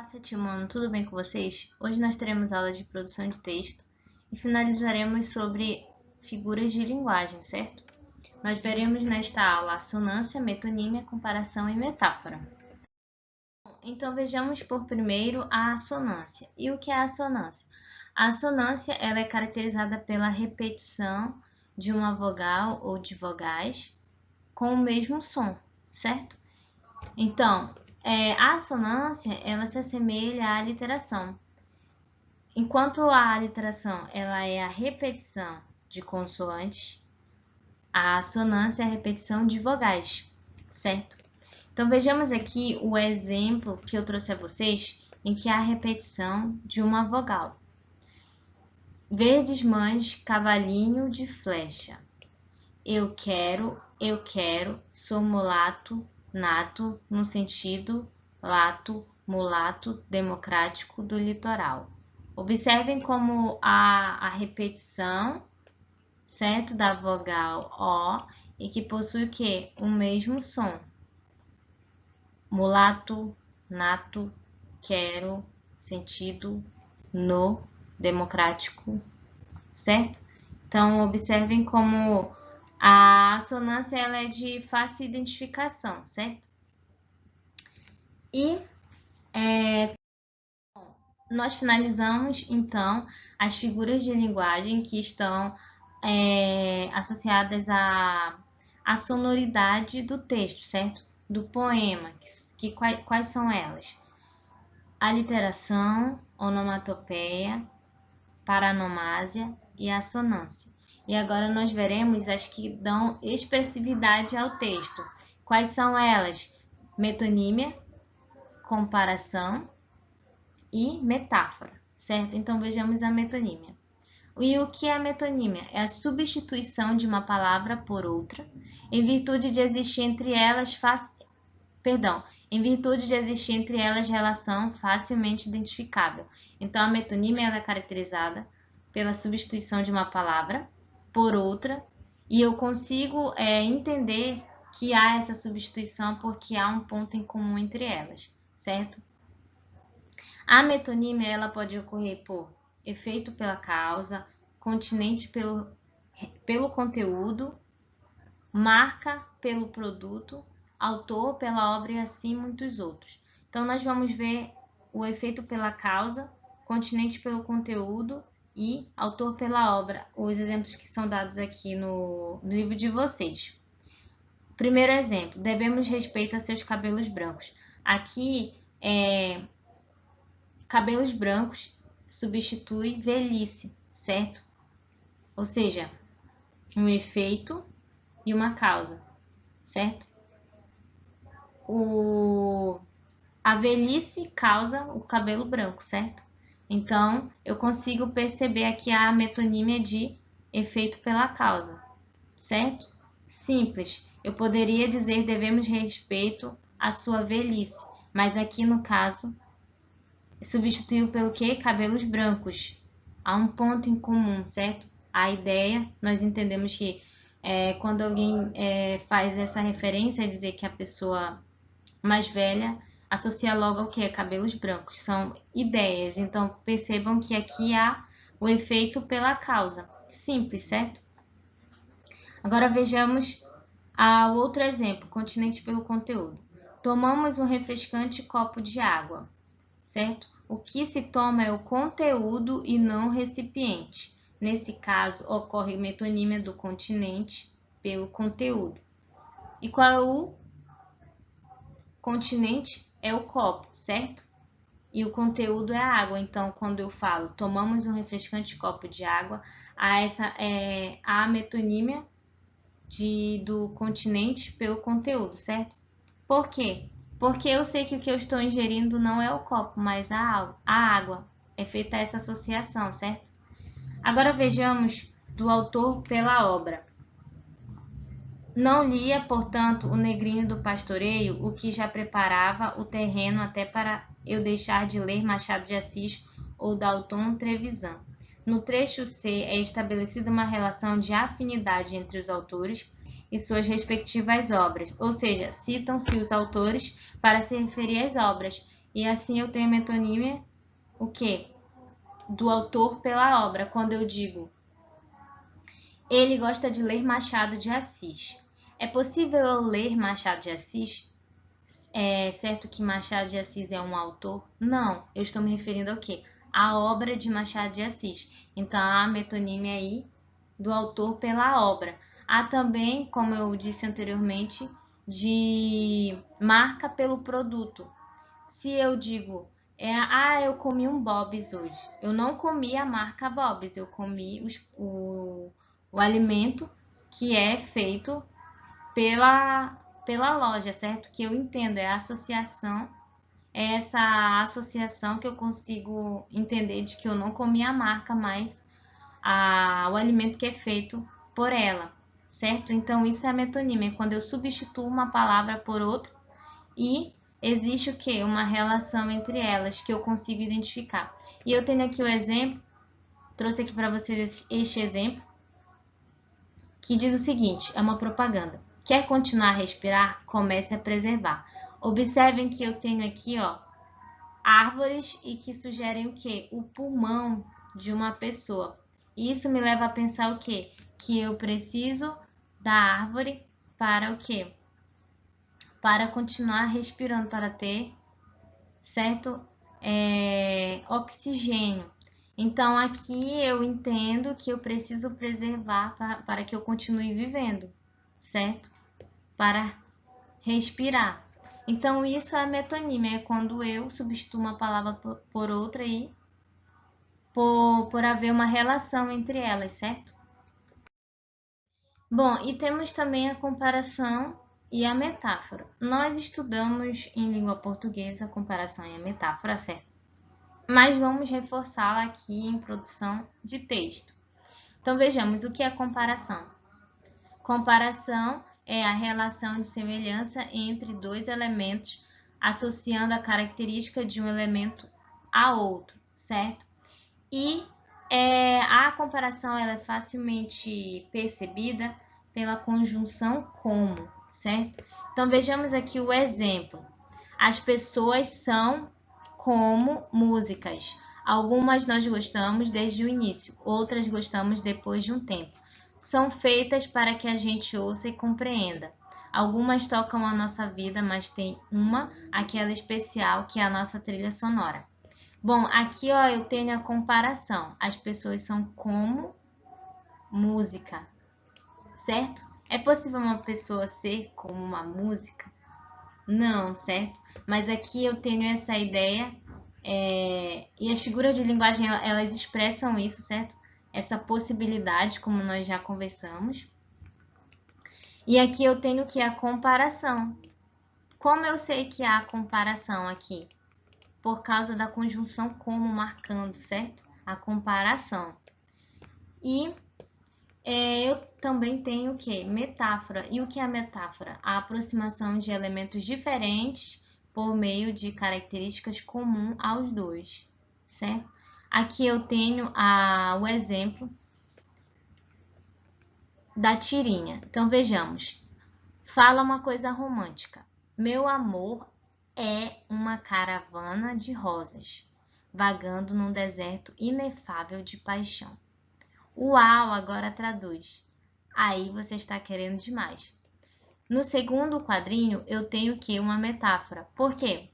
Sétimo ano, tudo bem com vocês? Hoje nós teremos aula de produção de texto e finalizaremos sobre figuras de linguagem, certo? Nós veremos nesta aula assonância, metonímia, comparação e metáfora. Então vejamos por primeiro a assonância. E o que é a assonância? A assonância ela é caracterizada pela repetição de uma vogal ou de vogais com o mesmo som, certo? Então, a assonância ela se assemelha à literação. Enquanto a literação ela é a repetição de consoantes, a assonância é a repetição de vogais, certo? Então vejamos aqui o exemplo que eu trouxe a vocês em que há a repetição de uma vogal. Verdes mães, cavalinho de flecha. Eu quero, sou mulato, nato, no sentido lato, mulato, democrático do litoral. Observem como a repetição, certo, da vogal O e que possui o quê? O mesmo som. Mulato, nato, quero, sentido, no, democrático, certo? Então, observem como a assonância ela é de fácil identificação, certo? E nós finalizamos, então, as figuras de linguagem que estão associadas à sonoridade do texto, certo? Do poema. Quais são elas? Aliteração, onomatopeia, paranomásia e assonância. E agora nós veremos as que dão expressividade ao texto. Quais são elas? Metonímia, comparação e metáfora, certo? Então vejamos a metonímia. E o que é a metonímia? É a substituição de uma palavra por outra, em virtude de existir entre elas relação facilmente identificável. Então a metonímia ela é caracterizada pela substituição de uma palavra por outra, e eu consigo entender que há essa substituição porque há um ponto em comum entre elas, certo? A metonímia ela pode ocorrer por efeito pela causa, continente pelo conteúdo, marca pelo produto, autor pela obra e assim muitos outros. Então nós vamos ver o efeito pela causa, continente pelo conteúdo e autor pela obra, os exemplos que são dados aqui no livro de vocês. Primeiro exemplo, devemos respeito a seus cabelos brancos. Aqui, cabelos brancos substitui velhice, certo? Ou seja, um efeito e uma causa, certo? A velhice causa o cabelo branco, certo? Então, eu consigo perceber aqui a metonímia de efeito pela causa, certo? Simples. Eu poderia dizer devemos respeito à sua velhice, mas aqui no caso substituiu pelo que? Cabelos brancos. Há um ponto em comum, certo? A ideia, nós entendemos que quando alguém faz essa referência, é dizer que a pessoa mais velha associa logo ao que? Cabelos brancos. São ideias, então percebam que aqui há o efeito pela causa. Simples, certo? Agora vejamos o outro exemplo, continente pelo conteúdo. Tomamos um refrescante copo de água, certo? O que se toma é o conteúdo e não o recipiente. Nesse caso, ocorre metonímia do continente pelo conteúdo. E qual é o continente? É o copo, certo? E o conteúdo é a água. Então, quando eu falo tomamos um refrescante copo de água, há a metonímia do continente pelo conteúdo, certo? Por quê? Porque eu sei que o que eu estou ingerindo não é o copo, mas a água. É feita essa associação, certo? Agora vejamos do autor pela obra. Não lia, portanto, o negrinho do pastoreio, o que já preparava o terreno até para eu deixar de ler Machado de Assis ou Dalton Trevisan. No trecho C é estabelecida uma relação de afinidade entre os autores e suas respectivas obras, ou seja, citam-se os autores para se referir às obras. E assim eu tenho a metonímia, o quê? Do autor pela obra. Quando eu digo, ele gosta de ler Machado de Assis. É possível eu ler Machado de Assis? É certo que Machado de Assis é um autor? Não, eu estou me referindo ao quê? A obra de Machado de Assis. Então, há a metonímia aí do autor pela obra. Há também, como eu disse anteriormente, de marca pelo produto. Se eu digo, eu comi um Bob's hoje. Eu não comi a marca Bob's, eu comi o alimento que é feito pela loja, certo? Que eu entendo, é a associação, é essa associação que eu consigo entender de que eu não comi a marca, mas o alimento que é feito por ela, certo? Então, isso é a metonímia, quando eu substituo uma palavra por outra e existe o quê? Uma relação entre elas que eu consigo identificar. E eu tenho aqui o exemplo, trouxe aqui para vocês este exemplo, que diz o seguinte, é uma propaganda. Quer continuar a respirar? Comece a preservar. Observem que eu tenho aqui, ó, árvores e que sugerem o quê? O pulmão de uma pessoa. E isso me leva a pensar o quê? Que eu preciso da árvore para o quê? Para continuar respirando, para ter, certo? Oxigênio. Então, aqui eu entendo que eu preciso preservar para que eu continue vivendo, certo? Para respirar. Então, isso é metonímia, é quando eu substituo uma palavra por outra e por haver uma relação entre elas, certo? Bom, e temos também a comparação e a metáfora. Nós estudamos em língua portuguesa a comparação e a metáfora, certo? Mas vamos reforçá-la aqui em produção de texto. Então vejamos o que é comparação. Comparação é a relação de semelhança entre dois elementos, associando a característica de um elemento a outro, certo? E a comparação ela é facilmente percebida pela conjunção como, certo? Então vejamos aqui o exemplo. As pessoas são como músicas. Algumas nós gostamos desde o início, outras gostamos depois de um tempo. São feitas para que a gente ouça e compreenda. Algumas tocam a nossa vida, mas tem uma, aquela especial, que é a nossa trilha sonora. Bom, aqui ó, eu tenho a comparação. As pessoas são como música, certo? É possível uma pessoa ser como uma música? Não, certo? Mas aqui eu tenho essa ideia, e as figuras de linguagem elas expressam isso, certo? Essa possibilidade, como nós já conversamos. E aqui eu tenho que a comparação. Como eu sei que há comparação aqui? Por causa da conjunção como marcando, certo? A comparação. E eu também tenho o que? Metáfora. E o que é a metáfora? A aproximação de elementos diferentes por meio de características comuns aos dois, certo? Aqui eu tenho o exemplo da tirinha. Então vejamos. Fala uma coisa romântica. Meu amor é uma caravana de rosas, vagando num deserto inefável de paixão. Uau, agora traduz. Aí você está querendo demais. No segundo quadrinho, eu tenho que uma metáfora. Por quê?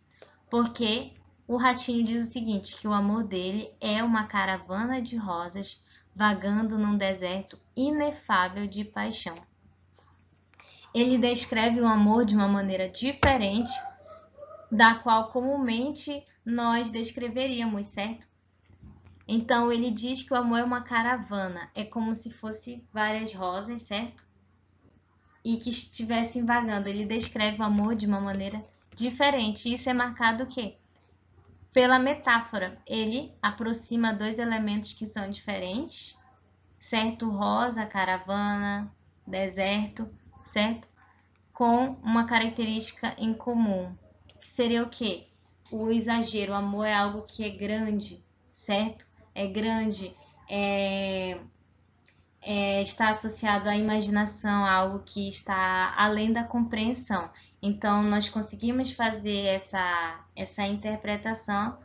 Porque o ratinho diz o seguinte, que o amor dele é uma caravana de rosas vagando num deserto inefável de paixão. Ele descreve o amor de uma maneira diferente da qual comumente nós descreveríamos, certo? Então, ele diz que o amor é uma caravana, é como se fosse várias rosas, certo? E que estivessem vagando. Ele descreve o amor de uma maneira diferente. Isso é marcado o quê? Pela metáfora. Ele aproxima dois elementos que são diferentes, certo? Rosa, caravana, deserto, certo? Com uma característica em comum, que seria o quê? O exagero. O amor é algo que é grande, certo? É grande, está associado à imaginação, a algo que está além da compreensão. Então, nós conseguimos fazer essa interpretação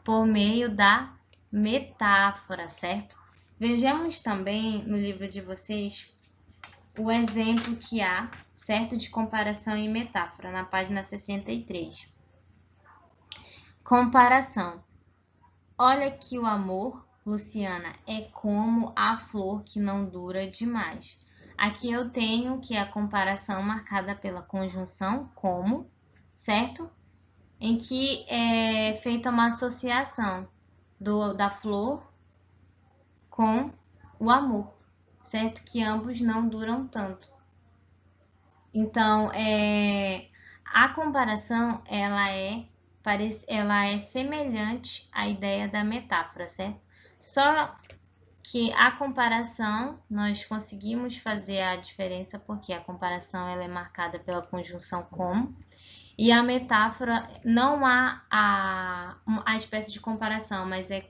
por meio da metáfora, certo? Vejamos também no livro de vocês o exemplo que há, certo, de comparação e metáfora, na página 63. Comparação. Olha que o amor, Luciana, é como a flor que não dura demais. Aqui eu tenho que a comparação marcada pela conjunção como, certo? Em que é feita uma associação da flor com o amor, certo? Que ambos não duram tanto. Então, a comparação ela é semelhante à ideia da metáfora, certo? Só que a comparação nós conseguimos fazer a diferença porque a comparação ela é marcada pela conjunção como e a metáfora não há a espécie de comparação, mas é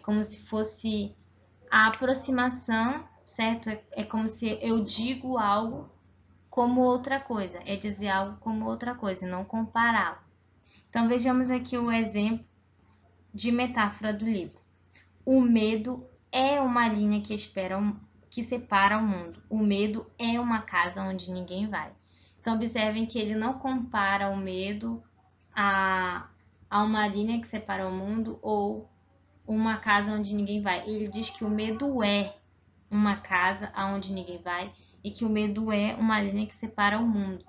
como se fosse a aproximação, certo? É como se eu digo algo como outra coisa, é dizer algo como outra coisa, não compará-lo. Então vejamos aqui o exemplo de metáfora do livro. O medo é uma linha que separa o mundo. O medo é uma casa onde ninguém vai. Então observem que ele não compara o medo a uma linha que separa o mundo ou uma casa onde ninguém vai. Ele diz que o medo é uma casa aonde ninguém vai e que o medo é uma linha que separa o mundo.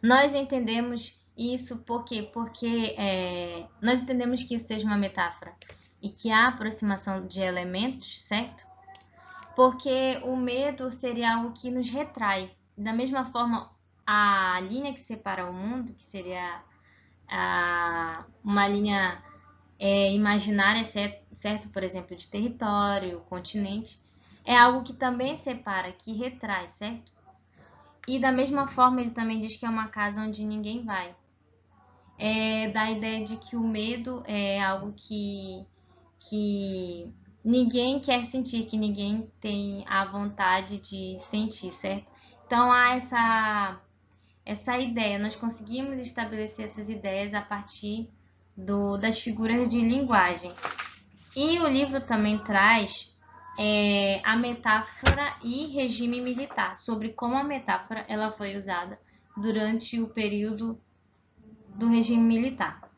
Nós entendemos isso por quê? Porque nós entendemos que isso seja uma metáfora e que há aproximação de elementos, certo? Porque o medo seria algo que nos retrai. Da mesma forma, a linha que separa o mundo, que seria uma linha imaginária, certo? Por exemplo, de território, continente, é algo que também separa, que retrai, certo? E da mesma forma, ele também diz que é uma casa onde ninguém vai. Dá a ideia de que o medo é algo que ninguém quer sentir, que ninguém tem a vontade de sentir, certo? Então há essa ideia, nós conseguimos estabelecer essas ideias a partir das figuras de linguagem. E o livro também traz a metáfora e regime militar, sobre como a metáfora ela foi usada durante o período do regime militar.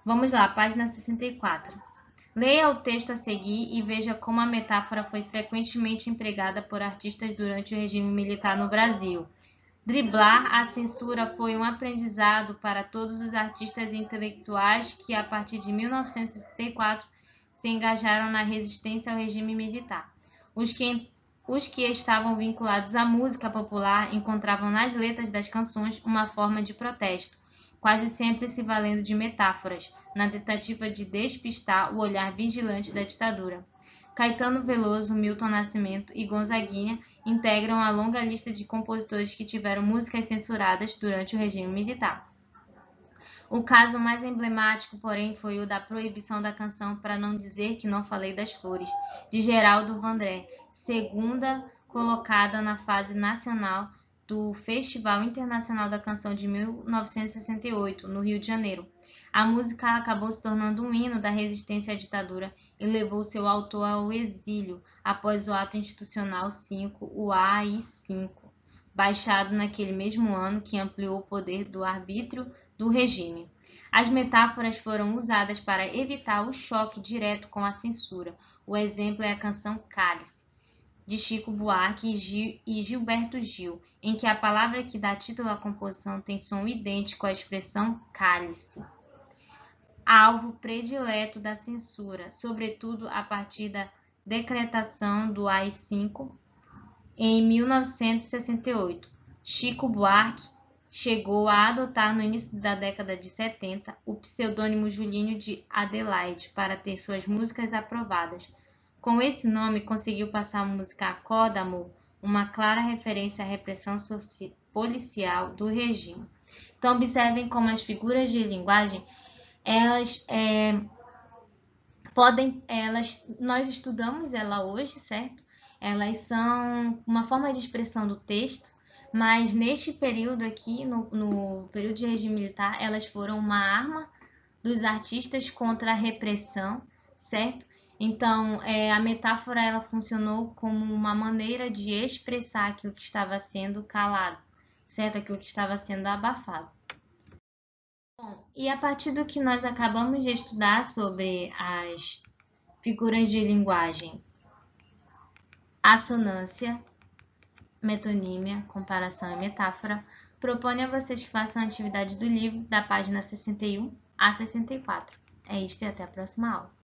Vamos lá, página 64. Leia o texto a seguir e veja como a metáfora foi frequentemente empregada por artistas durante o regime militar no Brasil. Driblar a censura foi um aprendizado para todos os artistas e intelectuais que, a partir de 1964, se engajaram na resistência ao regime militar. Os que estavam vinculados à música popular encontravam nas letras das canções uma forma de protesto, quase sempre se valendo de metáforas, na tentativa de despistar o olhar vigilante da ditadura. Caetano Veloso, Milton Nascimento e Gonzaguinha integram a longa lista de compositores que tiveram músicas censuradas durante o regime militar. O caso mais emblemático, porém, foi o da proibição da canção Pra Não Dizer Que Não Falei das Flores, de Geraldo Vandré, segunda colocada na fase nacional do Festival Internacional da Canção de 1968, no Rio de Janeiro. A música acabou se tornando um hino da resistência à ditadura e levou seu autor ao exílio após o Ato Institucional 5, o AI-5, baixado naquele mesmo ano, que ampliou o poder do arbítrio do regime. As metáforas foram usadas para evitar o choque direto com a censura. O exemplo é a canção Cálice, de Chico Buarque e Gilberto Gil, em que a palavra que dá título à composição tem som idêntico à expressão cálice, alvo predileto da censura, sobretudo a partir da decretação do AI-5 em 1968. Chico Buarque chegou a adotar no início da década de 70 o pseudônimo Julinho de Adelaide para ter suas músicas aprovadas. Com esse nome, conseguiu passar a música Acorda, Amor, uma clara referência à repressão policial do regime. Então, observem como as figuras de linguagem, nós estudamos ela hoje, certo? elas são uma forma de expressão do texto, mas neste período aqui, no período de regime militar, elas foram uma arma dos artistas contra a repressão, certo? Então, a metáfora ela funcionou como uma maneira de expressar aquilo que estava sendo calado, certo? Aquilo que estava sendo abafado. Bom, e a partir do que nós acabamos de estudar sobre as figuras de linguagem, assonância, metonímia, comparação e metáfora, proponho a vocês que façam a atividade do livro da página 61 a 64. É isto e até a próxima aula.